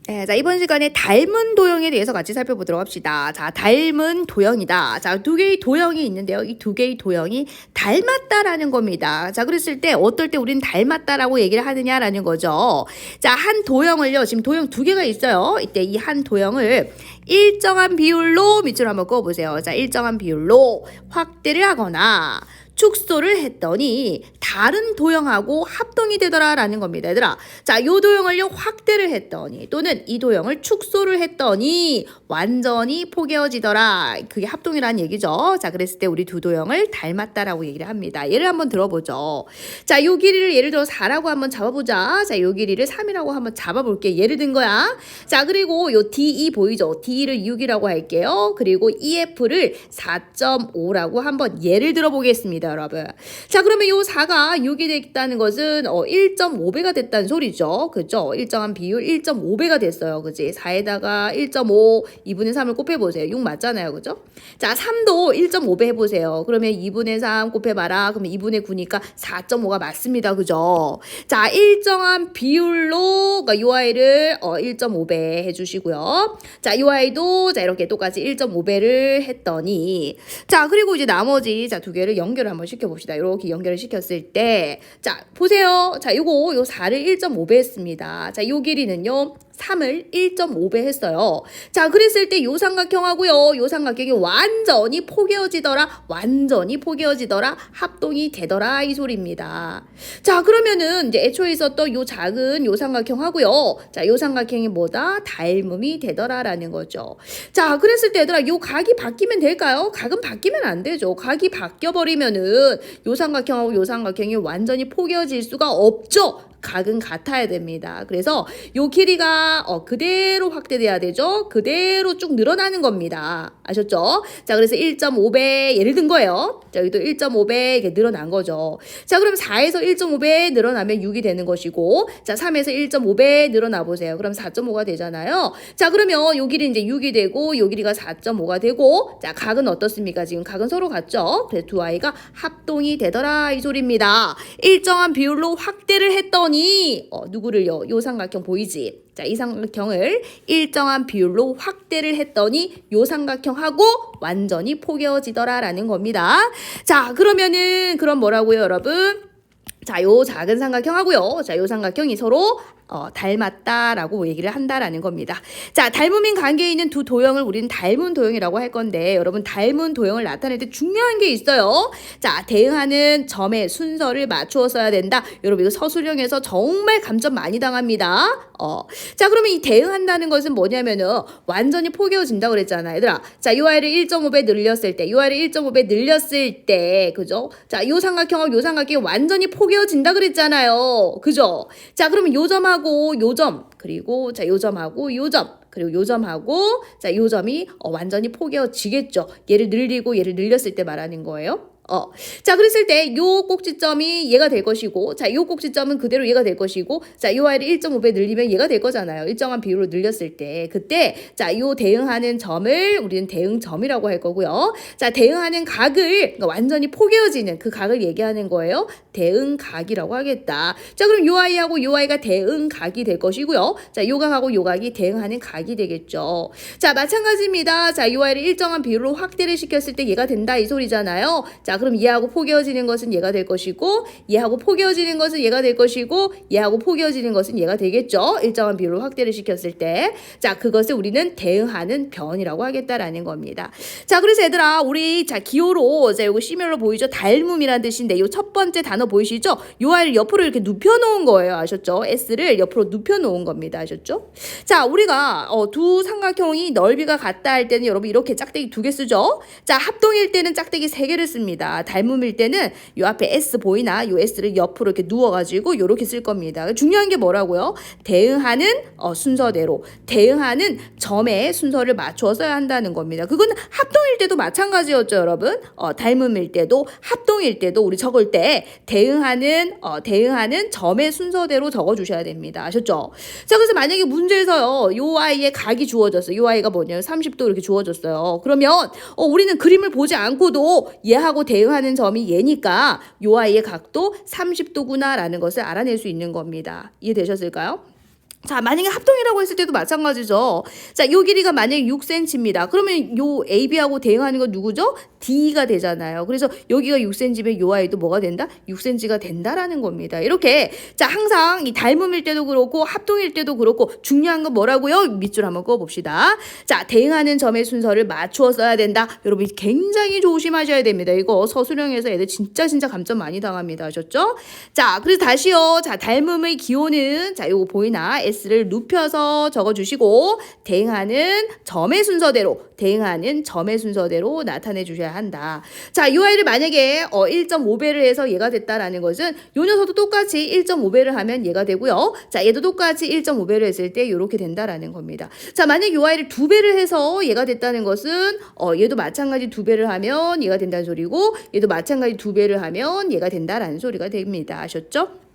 네, 자, 이번 시간에 닮은 도형에 대해서 같이 살펴보도록 합시다. 자, 닮은 도형이다. 자, 두 개의 도형이 있는데요. 이 두 개의 도형이 닮았다라는 겁니다. 자, 그랬을 때 어떨 때 우리는 닮았다라고 얘기를 하느냐라는 거죠. 자, 한 도형을요. 지금 도형 두 개가 있어요. 이때 이 한 도형을 일정한 비율로 밑줄 한번 그어보세요. 자, 일정한 비율로 확대를 하거나 축소를 했더니 다른 도형하고 합동이 되더라라는 겁니다. 얘들아, 자, 요 도형을요 확대를 했더니 또는 이 도형을 축소를 했더니 완전히 포개어지더라. 그게 합동이라는 얘기죠. 자, 그랬을 때 우리 두 도형을 닮았다라고 얘기를 합니다. 예를 한번 들어보죠. 자, 요 길이를 예를 들어 4라고 한번 잡아보자. 자, 요 길이를 3이라고 한번 잡아볼게. 예를 든 거야. 자, 그리고 요 DE 보이죠? D를 6이라고 할게요. 그리고 EF를 4.5라고 한번 예를 들어보겠습니다. 여러분. 자, 그러면 요 4가 6이 됐다는 것은 1.5배가 됐다는 소리죠. 그죠? 일정한 비율 1.5배가 됐어요. 그지? 4에다가 1.5, 2분의 3을 곱해보세요. 6 맞잖아요. 그죠? 자, 3도 1.5배 해보세요. 그러면 2분의 3 곱해봐라. 그러면 2분의 9니까 4.5가 맞습니다. 그죠? 자, 일정한 비율로 그러니까 요 아이를 1.5배 해주시고요. 자, 요 아이도 자 이렇게 똑같이 1.5배를 했더니 자, 그리고 이제 나머지 자 두 개를 연결을 한번 시켜봅시다. 이렇게 연결을 시켰을 때 자, 보세요. 자, 요 4를 1.5배 했습니다. 자, 요 길이는요 3을 1.5배 했어요. 자, 그랬을 때 요 삼각형하고요. 요 삼각형이 완전히 포개어지더라. 완전히 포개어지더라. 합동이 되더라. 이 소리입니다. 자, 그러면은 이제 애초에 있었던 요 작은 요 삼각형하고요. 자, 요 삼각형이 뭐다? 닮음이 되더라라는 거죠. 자, 그랬을 때 얘들아 요 각이 바뀌면 될까요? 각은 바뀌면 안 되죠. 각이 바뀌어버리면은 요 삼각형하고 요 삼각형이 완전히 포개어질 수가 없죠. 각은 같아야 됩니다. 그래서 요 길이가 그대로 확대돼야 되죠. 그대로 쭉 늘어나는 겁니다. 아셨죠? 자, 그래서 1.5배 예를 든 거예요. 자, 여기도 1.5배 이렇게 늘어난 거죠. 자, 그럼 4에서 1.5배 늘어나면 6이 되는 것이고, 자, 3에서 1.5배 늘어나 보세요. 그럼 4.5가 되잖아요. 자, 그러면 요 길이 이제 6이 되고, 요 길이가 4.5가 되고, 자, 각은 어떻습니까? 지금 각은 서로 같죠? 그래서 두 아이가 합동이 되더라 이 소리입니다. 일정한 비율로 확대를 했더니 누구를요? 요 삼각형 보이지? 자, 이 삼각형을 일정한 비율로 확대를 했더니 요 삼각형하고 완전히 포개어지더라라는 겁니다. 자, 그러면은 그럼 뭐라고요, 여러분? 자, 요 작은 삼각형하고요. 자, 요 삼각형이 서로 닮았다라고 얘기를 한다라는 겁니다. 자, 닮음인 관계에 있는 두 도형을 우리는 닮은 도형이라고 할 건데 여러분 닮은 도형을 나타낼 때 중요한 게 있어요. 자, 대응하는 점의 순서를 맞추어 써야 된다. 여러분 이거 서술형에서 정말 감점 많이 당합니다. 자, 그러면 이 대응한다는 것은 뭐냐면은 완전히 포개어진다 그랬잖아, 얘들아. 자, 요 아이를 1.5배 늘렸을 때, 요 아이를 1.5배 늘렸을 때, 그죠? 자, 요 삼각형하고 요 삼각형이 완전히 포개어진다 그랬잖아요. 그죠? 자, 그러면 요 점하고 요 점, 그리고 자, 요 점하고 요 점, 그리고 요 점하고 자, 요 점이 완전히 포개어지겠죠. 얘를 늘리고 얘를 늘렸을 때 말하는 거예요. 자, 그랬을 때 요 꼭지점이 얘가 될 것이고, 자, 요 꼭지점은 그대로 얘가 될 것이고, 자, 요 아이를 1.5배 늘리면 얘가 될 거잖아요. 일정한 비율로 늘렸을 때. 그때, 자, 요 대응하는 점을 우리는 대응점이라고 할 거고요. 자, 대응하는 각을, 그러니까 완전히 포개어지는 그 각을 얘기하는 거예요. 대응각이라고 하겠다. 자, 그럼 요 아이하고 요 아이가 대응각이 될 것이고요. 자, 요 각하고 요 각이 대응하는 각이 되겠죠. 자, 마찬가지입니다. 자, 요 아이를 일정한 비율로 확대를 시켰을 때 얘가 된다 이 소리잖아요. 자, 그럼 얘하고 포개어지는 것은 얘가 될 것이고, 얘하고 포개어지는 것은 얘가 될 것이고, 얘하고 포개어지는 것은 얘가 되겠죠. 일정한 비율로 확대를 시켰을 때. 자, 그것을 우리는 대응하는 변이라고 하겠다라는 겁니다. 자, 그래서 얘들아, 우리 자 기호로 자 요거 시밀러 보이죠? 닮음이라는 뜻인데 요 첫 번째 단어 보이시죠? 요 아이를 옆으로 이렇게 눕혀 놓은 거예요. 아셨죠? S를 옆으로 눕혀 놓은 겁니다. 아셨죠? 자, 우리가 두 삼각형이 넓이가 같다 할 때는 여러분 이렇게 짝대기 2개 쓰죠? 자, 합동일 때는 짝대기 3개를 씁니다. 닮음일 때는 요 앞에 S 보이나? 요 S를 옆으로 이렇게 누워가지고 요렇게 쓸 겁니다. 중요한 게 뭐라고요? 대응하는 순서대로 대응하는 점의 순서를 맞춰 써야 한다는 겁니다. 그건 합동일 때도 마찬가지였죠, 여러분. 닮음일 때도 합동일 때도 우리 적을 때 대응하는 점의 순서대로 적어주셔야 됩니다. 아셨죠? 자, 그래서 만약에 문제에서요, 요 아이의 각이 주어졌어요. 요 아이가 뭐냐면 30도 이렇게 주어졌어요. 그러면 우리는 그림을 보지 않고도 얘하고 대응하는 점이 얘니까 요 아이의 각도 30도구나라는 것을 알아낼 수 있는 겁니다. 이해되셨을까요? 자, 만약에 합동이라고 했을 때도 마찬가지죠. 자, 요 길이가 만약에 6cm입니다. 그러면 요 AB하고 대응하는 건 누구죠? D가 되잖아요. 그래서 여기가 6cm면 요 아이도 뭐가 된다? 6cm가 된다라는 겁니다. 이렇게 자, 항상 이 닮음일 때도 그렇고 합동일 때도 그렇고 중요한 건 뭐라고요? 밑줄 한번 그어봅시다. 자, 대응하는 점의 순서를 맞추어 써야 된다. 여러분 굉장히 조심하셔야 됩니다. 이거 서술형에서 애들 진짜 감점 많이 당합니다. 아셨죠? 자, 그래서 다시요. 자, 닮음의 기호는 자, 요거 보이나? S를 눕혀서 적어주시고 대응하는 점의 순서대로 나타내 주셔야 한다. 자, 이 아이를 만약에 1.5배를 해서 얘가 됐다라는 것은 요 녀석도 똑같이 1.5배를 하면 얘가 되고요. 자, 얘도 똑같이 1.5배를 했을 때 이렇게 된다라는 겁니다. 자, 만약 요 아이를 2배를 해서 얘가 됐다는 것은 얘도 마찬가지 2배를 하면 얘가 된다는 소리고 얘도 마찬가지 2배를 하면 얘가 된다라는 소리가 됩니다. 아셨죠?